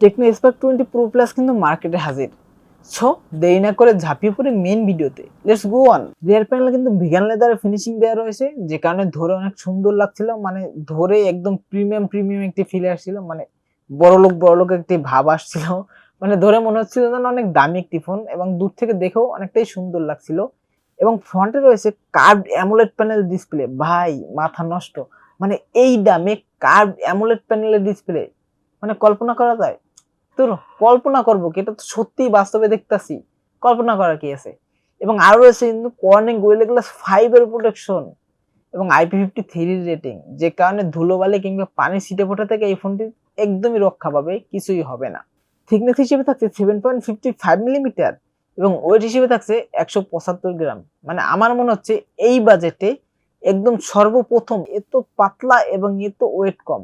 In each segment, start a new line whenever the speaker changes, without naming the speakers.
Tecno Spark 20 pro plus কিন্তু মার্কেটে হাজির। সো দেরি না করে ঝাঁপিয়ে পড়ে মেন ভিডিওতে, লেটস গো অন। রিয়ার প্যানেলে কিন্তু ভিগান লেদারে ফিনিশিং দেওয়া রয়েছে, যে কারণে ধরে অনেক সুন্দর লাগছিল, মানে ধরে একদম প্রিমিয়াম প্রিমিয়াম একটি ফিল আসছিল, মানে বড়লোক একটি ভাব আসছিল। মানে ধরে মনে হচ্ছিল যেন অনেক দামি একটি ফোন, এবং দূর থেকে দেখেও অনেকটাই সুন্দর লাগছিল। এবং ফ্রন্টে রয়েছে কার্ভড অ্যামোলেড প্যানেল ডিসপ্লে। ভাই মাথা নষ্ট, মানে এই দামে কার্ভড অ্যামোলেড প্যানেলের ডিসপ্লে, মানে কল্পনা করা যায়? তোর কল্পনা করবো কি, এটা তো সত্যিই বাস্তবে দেখতাছি, কল্পনা করার কি আছে। এবং আরো রয়েছে কিন্তু কর্নিং গোরিলা গ্লাস 5 এর প্রোটেকশন এবং IP53 রেটিং, যে কারণে ধুলোবালি কিংবা পানি ছিটে ফোটা থেকে এই ফোনটি একদমই রক্ষা পাবে, কিছুই হবে না। থিকনেস হিসেবে থাকছে 7.55 মিলিমিটার এবং ওয়েট হিসেবে থাকছে 175 গ্রাম। মানে আমার মনে হচ্ছে এই বাজেটে একদম সর্বপ্রথম এত পাতলা এবং এত ওয়েট কম,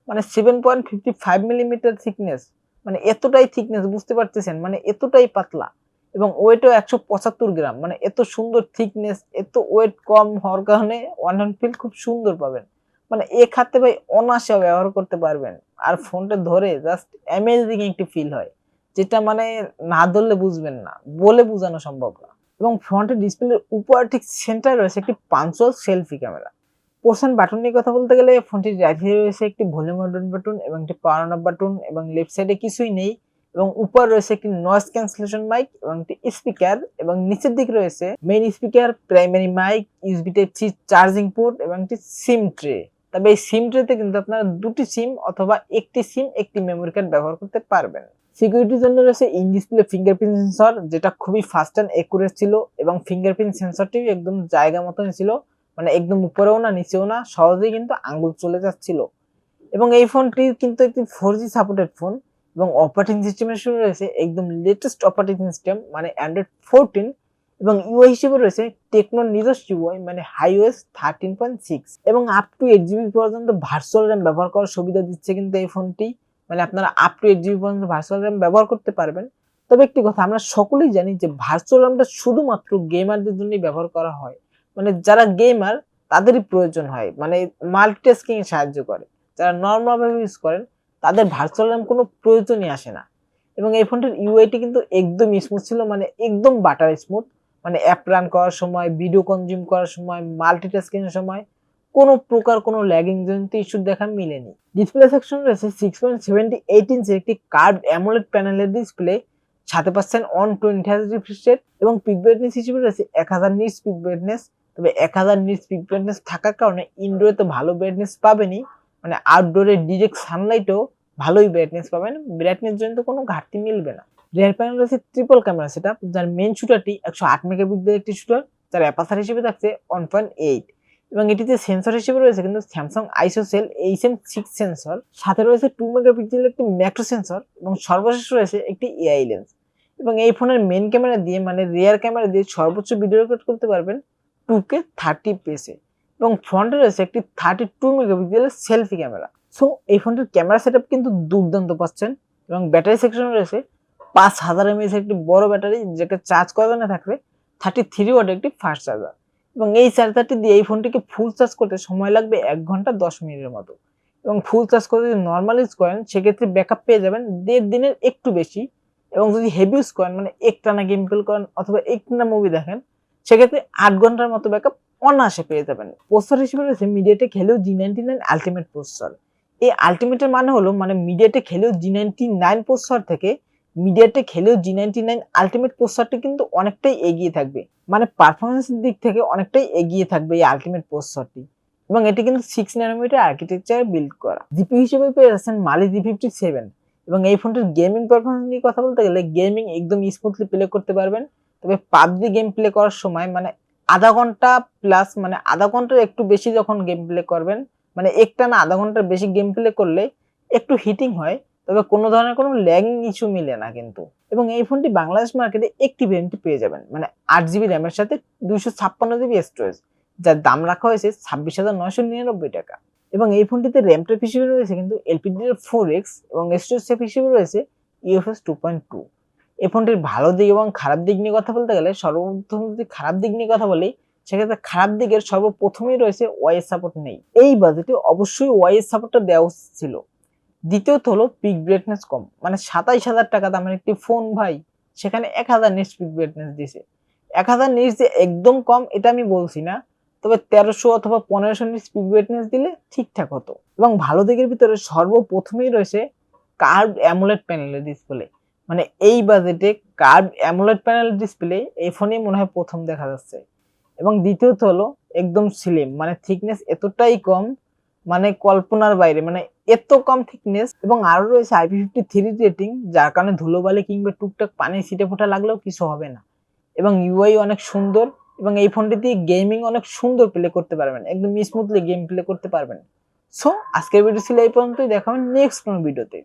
মানে 7.55 মিলিমিটার থিকনেস, মানে এতটাই থিকনেস, বুঝতে পারতেছেন, মানে এতটাই পাতলা এবং ওয়েটও 175 গ্রাম। মানে এত সুন্দর থিকনেস, এত ওয়েট কম হওয়ার কারণে ওয়ান হ্যান্ড ফিল খুব সুন্দর পাবেন। মানে এক হাতে ভাই অনায়াসে ব্যবহার করতে পারবেন, আর ফোনটা ধরে জাস্ট অ্যামেজিং একটি ফিল হয়, যেটা মানে না ধরলে বুঝবেন না, বলে বোঝানো সম্ভব না। এবং ফ্রন্টের ডিসপ্লের উপর ঠিক সেন্টারে রয়েছে একটি punctual selfie camera. Portion button নিয়ে কথা বলতে গেলে ফোনটির রাইট সাইডে রয়েছে একটি ভলিউম বাটন এবং একটি পাওয়ার অন অফ বাটন, এবং লেফট সাইডে কিছুই নেই। এবং উপর রয়েছে একটি নয়েজ ক্যান্সেলেশন মাইক এবং একটি স্পিকার, এবং নিচের দিকে রয়েছে main speaker, primary mic, USB type C charging port এবং একটি সিম ট্রে। তবে এই সিম ট্রেতে কিন্তু আপনারা দুটি সিম অথবা একটি সিম একটি মেমোরি কার্ড ব্যবহার করতে পারবেন। সিকিউরিটির জন্য রয়েছে ইন ডিসপ্লে ফিঙ্গারপ্রিন্ট সেন্সর, যেটা খুবই ফাস্ট অ্যান্ড একুরেট ছিল, এবং ফিঙ্গারপ্রিন্ট সেন্সরটি একদম জায়গা মতন ছিল, মানে একদম উপরেও না নিচেও না, সহজেই কিন্তু আঙ্গুল চলে যাচ্ছিল। এবং এই ফোনটি কিন্তু একটি 4G সাপোর্টেড ফোন, এবং অপারেটিং সিস্টেমের শুরু রয়েছে একদম লেটেস্ট অপারেটিং সিস্টেম মানে অ্যান্ড্রয়েড 14, এবং ইউআই হিসেবে রয়েছে টেকনোর নিজস্ব ইউআই মানে হাইওএস 13.6, এবং আপ টু 8GB পর্যন্ত ভার্চুয়াল র্যাম ব্যবহার করার সুবিধা দিচ্ছে কিন্তু এই ফোনটি। মানে আপনারা আপ টু 8GB পর্যন্ত ভার্চুয়াল র্যাম ব্যবহার করতে পারবেন। তবে একটি কথা আমরা সকলেই জানি যে ভার্চুয়াল র্যামটা শুধুমাত্র গেমারদের জন্যই ব্যবহার করা হয়, মানে যারা গেমার তাদেরই প্রয়োজন হয়, মানে মাল্টিটাস্কিং এ সাহায্য করে। যারা নর্মাল ভাবে ইউজ করেন তাদের ভার্চুয়াল র্যাম কোনো প্রয়োজনই আসে না। এবং এই ফোনটির ইউআইটি কিন্তু একদম স্মুথ ছিল, মানে একদম বাটার স্মুথ, মানে অ্যাপ রান করার সময়, ভিডিও কনজিউম করার সময়, মাল্টিটাস্কিং এর সময় কোনো প্রকার কোনো ল্যাগিং জনিত ইস্যু দেখা মিলেনি। ডিসপ্লে সেকশন রয়েছে 6.78 ইঞ্চের একটি কার্ভড অ্যামোলেড প্যানেলের ডিসপ্লে, সাথে পাচ্ছেন অন 20Hz রিফ্রেশ রেট, এবং পিক ব্রাইটনেস হিসেবে রয়েছে 1000 নিটস পিক ব্রাইটনেস। তবে 1000 নিটস পিক ব্রাইটনেস থাকার কারণে ইনডোরে তো ভালো ব্রাইটনেস পাবেনই, মানে আউটডোরে ডিরেক্ট সানলাইটেও ভালোই ব্রাইটনেস পাবেন, ব্রাইটনেস জনিত কোনো ঘাটতি মিলবে না। রিয়ার প্যানেল রয়েছে ট্রিপল ক্যামেরা সেটআপ, যার মেইন শুটারটি 108 মেগাপিক্সেলের একটি শুটার, যার অ্যাপারচার হিসেবে থাকছে 1.8, এবং এটিতে সেন্সর হিসেবে রয়েছে কিন্তু স্যামসাং আইসোসেল HM6 সেন্সর, সাথে রয়েছে 2 মেগাপিক্সেলের একটি ম্যাক্রো সেন্সর, এবং সর্বশেষ রয়েছে একটি এআই লেন্স। এবং এই ফোনের মেইন ক্যামেরা দিয়ে মানে রিয়ার ক্যামেরা দিয়ে সর্বোচ্চ ভিডিও রেকর্ড করতে পারবেন 2K 30fps এ, এবং ফ্রন্টে রয়েছে একটি 32 মেগাপিক্সেলের সেলফি ক্যামেরা। সো এই ফোনটির ক্যামেরা সেটআপ কিন্তু দুর্দান্ত পাচ্ছেন। এবং ব্যাটারি সেকশনে রয়েছে 5000 mAh একটি বড় ব্যাটারি, যেটা চার্জ করানো থাকবে 33 ওয়াটের একটি ফাস্ট চার্জার, এবং এই চার্জারটি দিয়ে এই ফোনটিকে ফুল চার্জ করতে সময় লাগবে 1 ঘন্টা 10 মিনিটের মতো। এবং ফুল চার্জ করে যদি নর্মাল ইউজ করেন সেক্ষেত্রে ব্যাকআপ পেয়ে যাবেন 1.5 দিনের একটু বেশি, এবং যদি হেভি ইউজ করেন মানে একটানা গেম প্লে করেন অথবা একটানা মুভি দেখেন সেক্ষেত্রে 8 ঘন্টার মতো ব্যাকআপ অনায়াসে পেয়ে যাবেন। প্রসেসর হিসেবে রয়েছে MediaTek Helio G99 ultimate processor. এই আলটিমেটের মানে হলো মানে মিডিয়াটেক হেলিও G99 প্রসেসর থেকে মিডিয়াটেক হেলিও G99 আলটিমেট প্রসেসরটি কিন্তু অনেকটাই এগিয়ে থাকবে, মানে পারফরমেন্সের দিক থেকে অনেকটাই এগিয়ে থাকবে এই আলটিমেট প্রসেসরটি। এবং এটি কিন্তু 6 ন্যানোমিটার আর্কিটেকচারে বিল্ড করা। জিপিইউ হিসেবে পেয়ে যাচ্ছেন মালি G57, এবং এই ফোনটির গেমিং পারফরমেন্স নিয়ে কথা বলতে গেলে গেমিং একদম স্মুথলি প্লে করতে পারবেন। তবে পাবজি গেম প্লে করার সময় মানে আধা ঘন্টা প্লাস, মানে আধা ঘন্টার একটু বেশি যখন গেম প্লে করবেন, মানে একটানা আধা ঘন্টার বেশি গেম প্লে করলে একটু হিটিং হয়, তবে কোনো ধরনের কোনো ল্যাগিং ইস্যু মিলে না কিন্তু। এবং এই ফোনটি বাংলাদেশ মার্কেটে একটি ভেরিয়েন্টে পেয়ে যাবেন, মানে 8GB র্যামের সাথে 256GB স্টোরেজ, যার দাম রাখা হয়েছে 26,999 টাকা। এবং এই ফোনটিতে র্যাম টাইপ হিসেবে রয়েছে কিন্তু LPDDR4X, এবং স্টোরেজ টাইপ হিসেবে রয়েছে UFS 2.2। এই ফোনটির ভালো দিক এবং খারাপ দিক নিয়ে কথা বলতে গেলে সর্বপ্রথম যদি খারাপ দিক নিয়ে কথা বলি সেক্ষেত্রে খারাপ দিকের সর্বপ্রথমেই রয়েছে ওয়াইএস সাপোর্ট নেই। এই বাজেটে অবশ্যই ওয়াইএস সাপোর্টটা দেওয়া উচিত ছিল। দ্বিতীয়ত হলো পিক ব্রাইটনেস কম, মানে 27,000 টাকা দামের একটি ফোন ভাই, সেখানে 1000 নিটস পিক ব্রাইটনেস দিছে। 1000 নিটস যে একদম কম এটা আমি বলছি না, তবে 1300 অথবা 1500 নিটস পিক ব্রাইটনেস দিলে ঠিকঠাক হতো। এবং ভালো দিকের ভিতরে সর্বপ্রথমেই রয়েছে কার্ভড অ্যামোলেড প্যানেলের ডিসপ্লে। মানে এই বাজেটে কার্ভড অ্যামোলেড প্যানেলের ডিসপ্লে এই ফোনেই মনে হয় প্রথম দেখা যাচ্ছে। এবং দ্বিতীয়ত হলো একদম স্লিম, মানে থিকনেস এতটাই কম, মানে কল্পনার বাইরে, মানে এত কম থিকনেস। এবং আরো রয়েছে IP53 রেটিং, যার কারণে ধুলোবালি কিংবা টুকটাক পানি ছিটে ফোটা লাগলেও কিছু হবে না। এবং ইউআই অনেক সুন্দর, এবং এই ফোনটি দিয়ে গেমিং অনেক সুন্দর প্লে করতে পারবেন, একদম স্মুথলি গেম প্লে করতে পারবেন। সো আজকের ভিডিও ছিল এই পর্যন্তই, দেখা হবে নেক্সট কোনো ভিডিওতে।